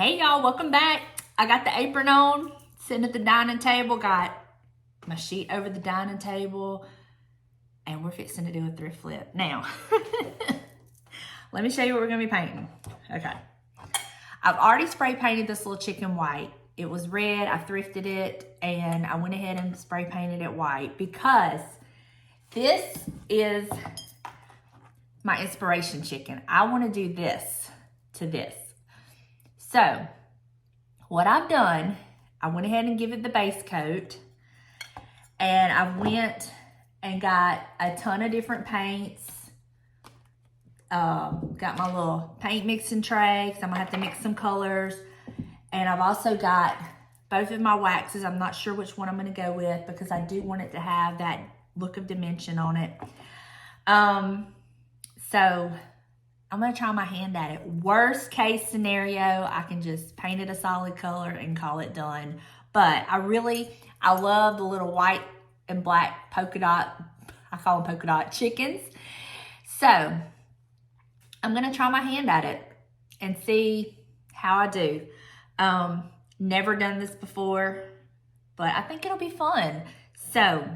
Hey y'all, welcome back. I got the apron on, sitting at the dining table, got my sheet over the dining table, and we're fixing to do a thrift flip. Now, let me show you what we're gonna be painting. Okay. I've already spray painted this little chicken white. It was red, I thrifted it, and I went ahead and spray painted it white because this is my inspiration chicken. I wanna do this to this. So, what I've done, I went ahead and give it the base coat, and I went and got a ton of different paints. Got my little paint mixing tray, because I'm gonna have to mix some colors. And I've also got both of my waxes. I'm not sure which one I'm gonna go with because I do want it to have that look of dimension on it. So I'm gonna try my hand at it. Worst case scenario, I can just paint it a solid color and call it done. But I love the little white and black polka dot, I call them polka dot chickens. So I'm gonna try my hand at it and see how I do. Never done this before, but I think it'll be fun. So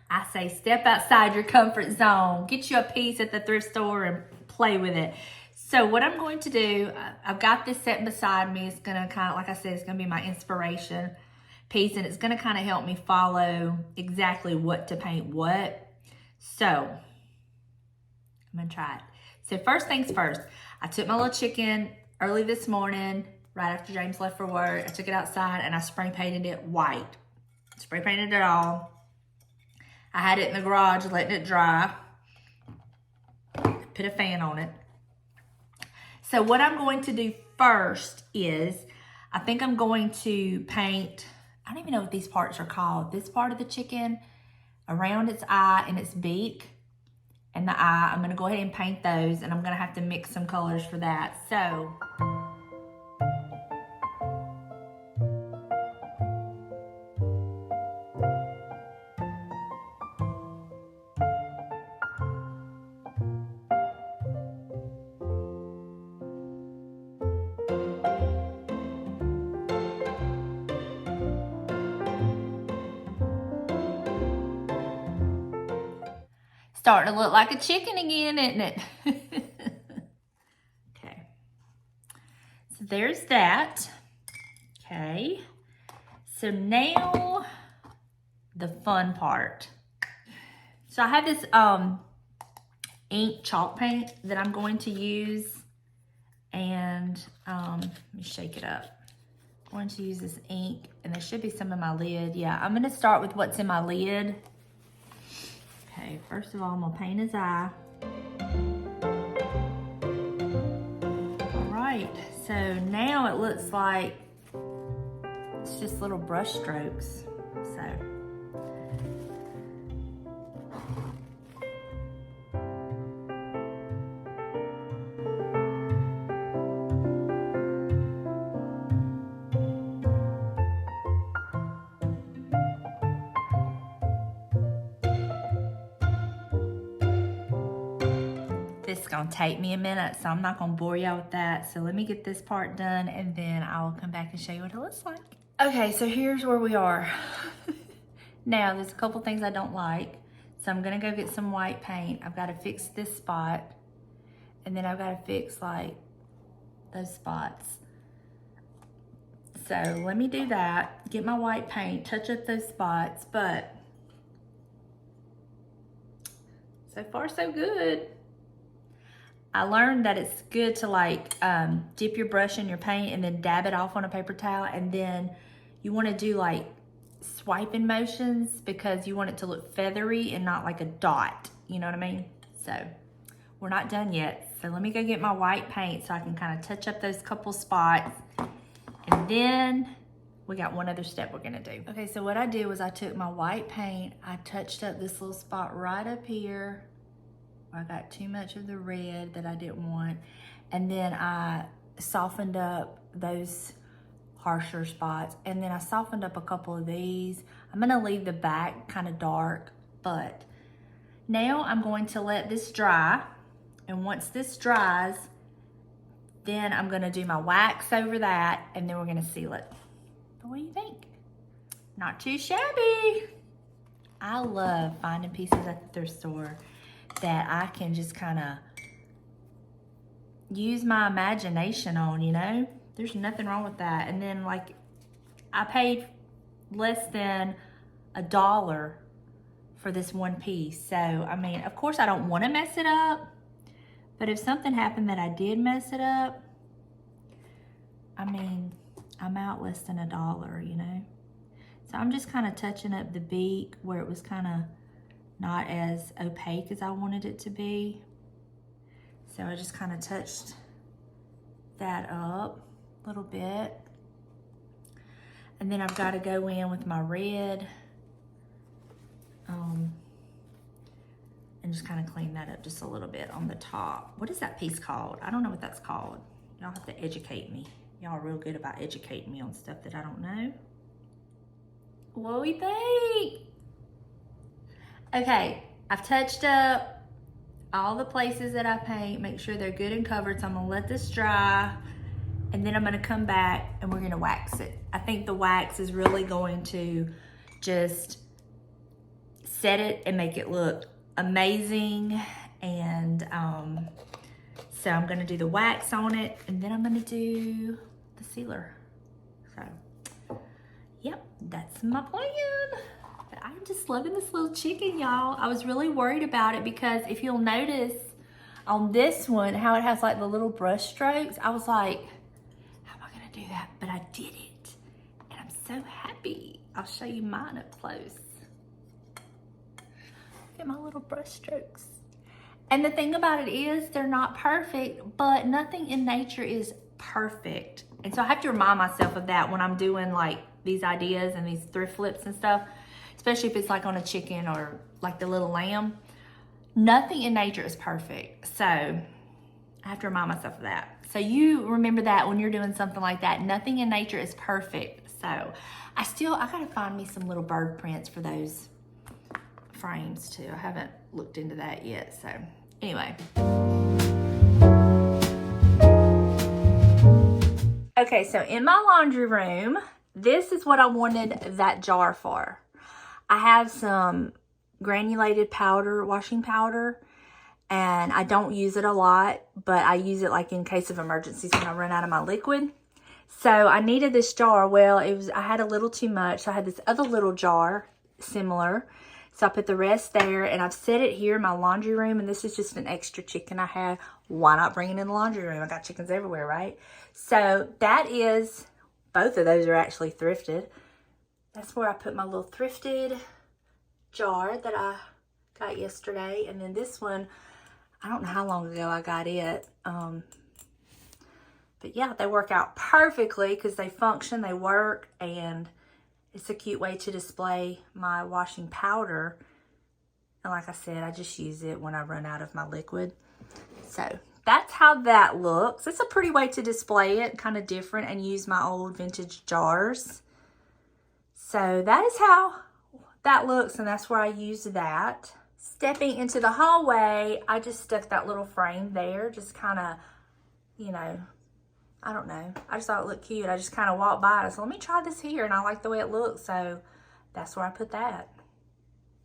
I say step outside your comfort zone, get you a piece at the thrift store and play with it. So what I'm going to do, I've got this set beside me. It's gonna kind of, like I said, it's gonna be my inspiration piece, and it's gonna kind of help me follow exactly what to paint what. So I'm gonna try it. So first things first, I took my little chicken early this morning, right after James left for work. I took it outside and I spray painted it white. Spray painted it all. I had it in the garage, letting it dry. Put a fan on it. So what I'm going to do first is, I think I'm going to paint, I don't even know what these parts are called. This part of the chicken, around its eye and its beak, and the eye, I'm gonna go ahead and paint those, and I'm gonna have to mix some colors for that. So, starting to look like a chicken again, isn't it? Okay. So there's that. Okay. So now the fun part. So I have this ink chalk paint that I'm going to use, and let me shake it up. I'm going to use this ink, and there should be some in my lid. Yeah, I'm gonna start with what's in my lid. Okay, first of all, I'm gonna paint his eye. All right, so now it looks like it's just little brush strokes. So, this is gonna take me a minute, so I'm not gonna bore y'all with that. So let me get this part done, and then I'll come back and show you what it looks like. Okay, so here's where we are. Now, there's a couple things I don't like. So I'm gonna go get some white paint. I've gotta fix this spot, and then I've gotta fix like those spots. So let me do that, get my white paint, touch up those spots, but so far so good. I learned that it's good to like dip your brush in your paint and then dab it off on a paper towel, and then you want to do like swiping motions because you want it to look feathery and not like a dot, you know what I mean? So we're not done yet. So let me go get my white paint so I can kind of touch up those couple spots, and then we got one other step we're gonna do. Okay, so what I did was I took my white paint, I touched up this little spot right up here. I got too much of the red that I didn't want. And then I softened up those harsher spots. And then I softened up a couple of these. I'm gonna leave the back kind of dark, but now I'm going to let this dry. And once this dries, Then I'm gonna do my wax over that, and then we're gonna seal it. But what do you think? Not too shabby. I love finding pieces at the thrift store that I can just kind of use my imagination on, you know? There's nothing wrong with that. And then, like, I paid less than $1 for this one piece. So, I mean, of course I don't want to mess it up, but if something happened that I did mess it up, I mean, I'm out less than $1, you know? So I'm just kind of touching up the beak where it was kind of not as opaque as I wanted it to be. So I just kind of touched that up a little bit. And then I've got to go in with my red and just kind of clean that up just a little bit on the top. What is that piece called? I don't know what that's called. Y'all have to educate me. Y'all are real good about educating me on stuff that I don't know. What do we think? Okay, I've touched up all the places that I paint, make sure they're good and covered. So I'm gonna let this dry, and then I'm gonna come back and we're gonna wax it. I think the wax is really going to just set it and make it look amazing. And so I'm gonna do the wax on it, and then I'm gonna do the sealer. So, yep, that's my plan. But I'm just loving this little chicken, y'all. I was really worried about it because if you'll notice on this one, how it has like the little brush strokes, I was like, how am I gonna do that? But I did it, and I'm so happy. I'll show you mine up close. Look at my little brush strokes. And the thing about it is they're not perfect, but nothing in nature is perfect. And so I have to remind myself of that when I'm doing like these ideas and these thrift flips and stuff, especially if it's like on a chicken or like the little lamb. Nothing in nature is perfect. So I have to remind myself of that. So you remember that when you're doing something like that, nothing in nature is perfect. So I gotta find me some little bird prints for those frames too. I haven't looked into that yet. So anyway. Okay, so in my laundry room, this is what I wanted that jar for. I have some granulated powder, washing powder, and I don't use it a lot, but I use it like in case of emergencies when I run out of my liquid. So I needed this jar. Well, I had a little too much. So I had this other little jar, similar. So I put the rest there, and I've set it here in my laundry room, and this is just an extra chicken I have. Why not bring it in the laundry room? I got chickens everywhere, right? So that is, both of those are actually thrifted. That's where I put my little thrifted jar that I got yesterday. And then this one, I don't know how long ago I got it. But yeah, they work out perfectly because they function, they work, and it's a cute way to display my washing powder. And like I said, I just use it when I run out of my liquid. So that's how that looks. It's a pretty way to display it, kind of different, and use my old vintage jars. So that is how that looks, and that's where I use that. Stepping into the hallway, I just stuck that little frame there, just kind of, you know, I don't know. I just thought it looked cute. I just kind of walked by it. I said, let me try this here. And I like the way it looks. So that's where I put that.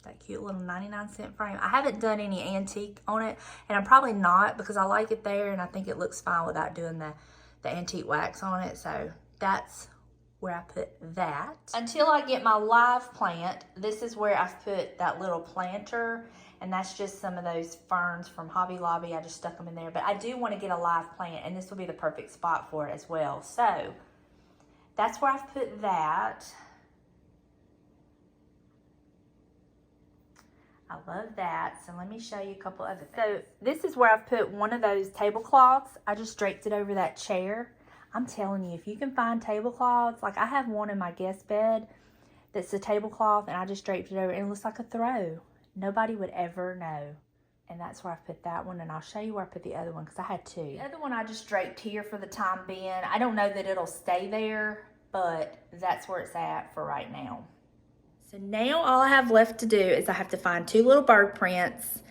That cute little 99-cent frame. I haven't done any antique on it. And I'm probably not because I like it there. And I think it looks fine without doing the antique wax on it. So that's where I put that. Until I get my live plant, this is where I've put that little planter. And that's just some of those ferns from Hobby Lobby. I just stuck them in there. But I do want to get a live plant, and this will be the perfect spot for it as well. So that's where I've put that. I love that. So let me show you a couple other things. So this is where I've put one of those tablecloths. I just draped it over that chair. I'm telling you, if you can find tablecloths, like I have one in my guest bed that's a tablecloth, and I just draped it over, and it looks like a throw. Nobody would ever know. And that's where I put that one. And I'll show you where I put the other one because I had two. The other one I just draped here for the time being. I don't know that it'll stay there, but that's where it's at for right now. So now all I have left to do is I have to find two little bird prints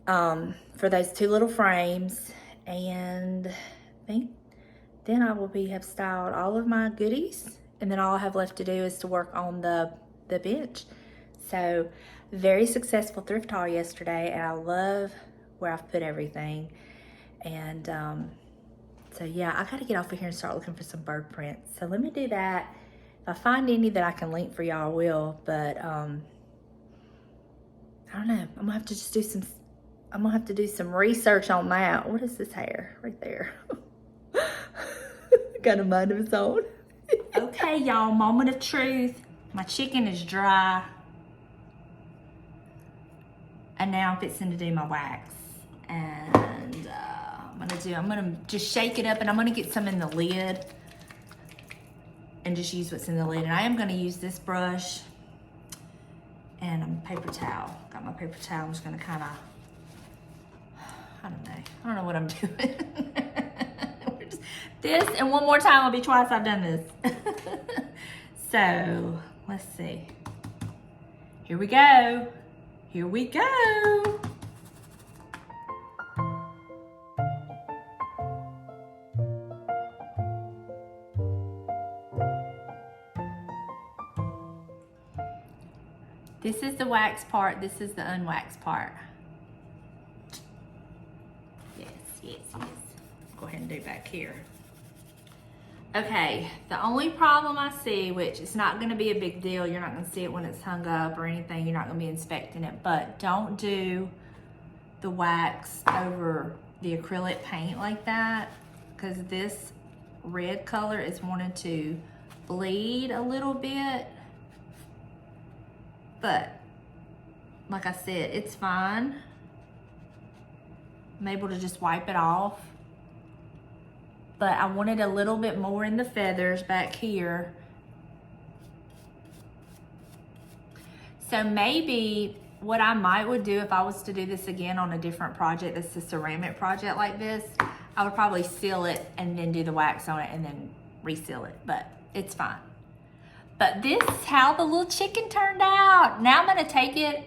for those two little frames. And think then I will have styled all of my goodies, and then all I have left to do is to work on the bench. So very successful thrift haul yesterday, and I love where I've put everything. And so yeah, I gotta get off of here and start looking for some bird prints. So let me do that. If I find any that I can link for y'all, I will. But I don't know. I'm gonna have to just do some. I'm gonna have to do some research on that. What is this hair right there? Got a mind of its own. Okay, y'all. Moment of truth. My chicken is dry, and now I'm fixing to do my wax. And I'm gonna just shake it up, and I'm gonna get some in the lid, and just use what's in the lid. And I am gonna use this brush and a paper towel. Got my paper towel. I'm just gonna kind of, I don't know what I'm doing. This and one more time will be twice I've done this. So let's see. Here we go. Here we go. This is the wax part. This is the unwaxed part. Yes, yes, yes. Go ahead and do back here. Okay, the only problem I see, which is not gonna be a big deal, you're not gonna see it when it's hung up or anything, you're not gonna be inspecting it, but don't do the wax over the acrylic paint like that, because this red color is wanting to bleed a little bit. But like I said, it's fine. I'm able to just wipe it off. But I wanted a little bit more in the feathers back here. So maybe what I would do if I was to do this again on a different project, that's a ceramic project like this, I would probably seal it and then do the wax on it and then reseal it, but it's fine. But this is how the little chicken turned out. Now I'm gonna take it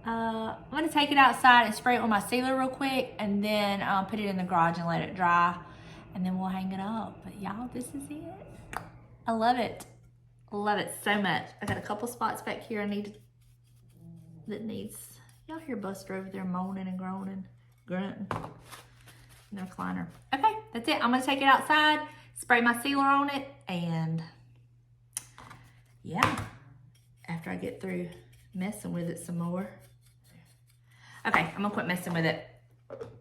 outside and spray it with my sealer real quick, and then put it in the garage and let it dry, and then we'll hang it up. But y'all, this is it. I love it. Love it so much. I got a couple spots back here y'all hear Buster over there moaning and groaning, grunting in the recliner. Okay, that's it. I'm gonna take it outside, spray my sealer on it, and yeah, after I get through messing with it some more. Okay, I'm gonna quit messing with it.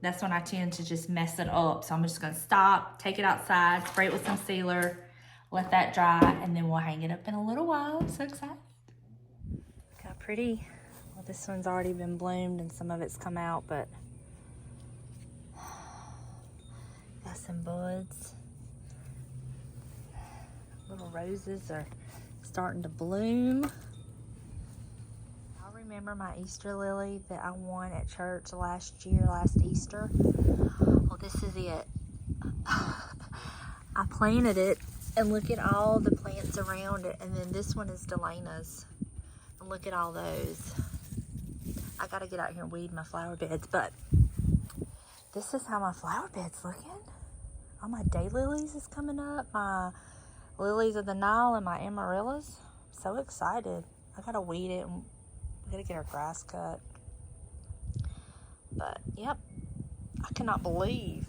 That's when I tend to just mess it up. So I'm just gonna stop, take it outside, spray it with some sealer, let that dry, and then we'll hang it up in a little while. I'm so excited. Look how pretty. Well, this one's already been bloomed and some of it's come out, but got some buds. Little roses are starting to bloom. I remember my Easter lily that I won at church last Easter. Well, this is it. I planted it, and look at all the plants around it. And then this one is Delana's. And look at all those. I gotta get out here and weed my flower beds, but this is how my flower bed's looking. All my daylilies is coming up. My lilies of the Nile and my amaryllis. I'm so excited. I gotta weed it, and we gotta get our grass cut. But yep, I cannot believe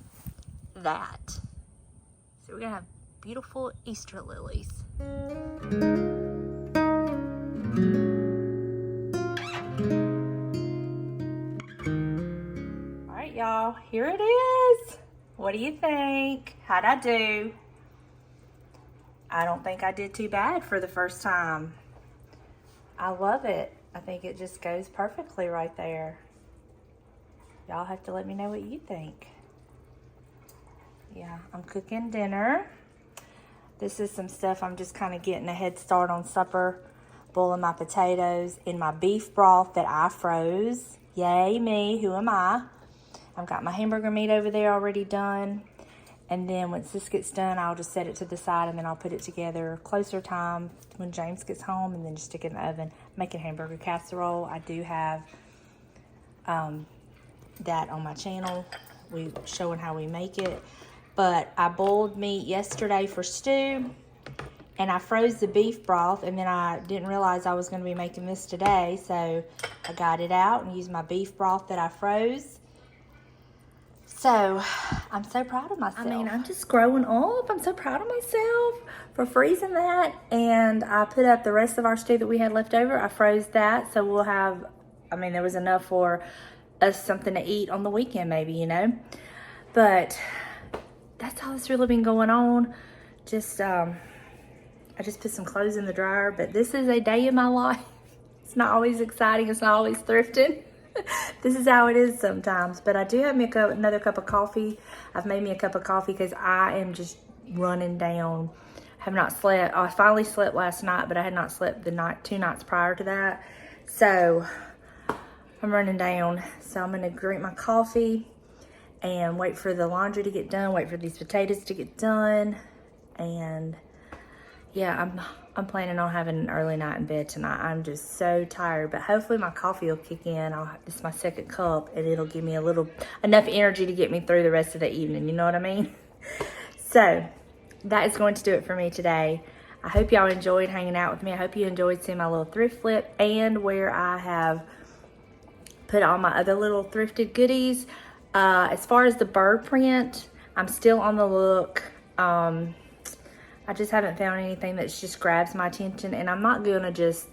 that. So we're gonna have beautiful Easter lilies. All right, y'all, here it is. What do you think? How'd I do? I don't think I did too bad for the first time. I love it. I think it just goes perfectly right there. Y'all have to let me know what you think. Yeah, I'm cooking dinner. This is some stuff I'm just kind of getting a head start on supper. Boiling my potatoes in my beef broth that I froze. Yay me, who am I? I've got my hamburger meat over there already done. And then once this gets done, I'll just set it to the side, and then I'll put it together closer time when James gets home, and then just stick it in the oven. Making hamburger casserole. I do have that on my channel. We're showing how we make it. but I boiled meat yesterday for stew, and I froze the beef broth, and then I didn't realize I was going to be making this today, so I got it out and used my beef broth that I froze. So, I'm so proud of myself. I mean, I'm just growing up. I'm so proud of myself for freezing that. And I put up the rest of our stew that we had left over. I froze that, so we'll have, I mean, there was enough for us something to eat on the weekend maybe, you know. But that's all that's really been going on. Just, I just put some clothes in the dryer, but this is a day in my life. It's not always exciting. It's not always thrifting. This is how it is sometimes. But I do have me another cup of coffee. I've made me a cup of coffee because I am just running down. Have not slept. I finally slept last night, but I had not slept the 2 nights prior to that. So I'm running down. So I'm going to drink my coffee and wait for the laundry to get done. Wait for these potatoes to get done. And yeah, I'm planning on having an early night in bed tonight. I'm just so tired, but hopefully my coffee will kick in. It's my second cup, and it'll give me enough energy to get me through the rest of the evening. You know what I mean? So that is going to do it for me today. I hope y'all enjoyed hanging out with me. I hope you enjoyed seeing my little thrift flip and where I have put all my other little thrifted goodies. As far as the bird print, I'm still on the look. I just haven't found anything that just grabs my attention, and I'm not going to just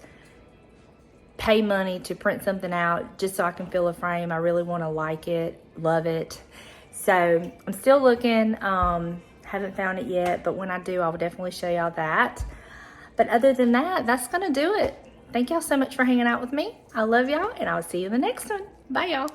pay money to print something out just so I can fill a frame. I really want to like it, love it. So I'm still looking. Haven't found it yet, but when I do, I will definitely show y'all that. But other than that, that's going to do it. Thank y'all so much for hanging out with me. I love y'all, and I'll see you in the next one. Bye, y'all.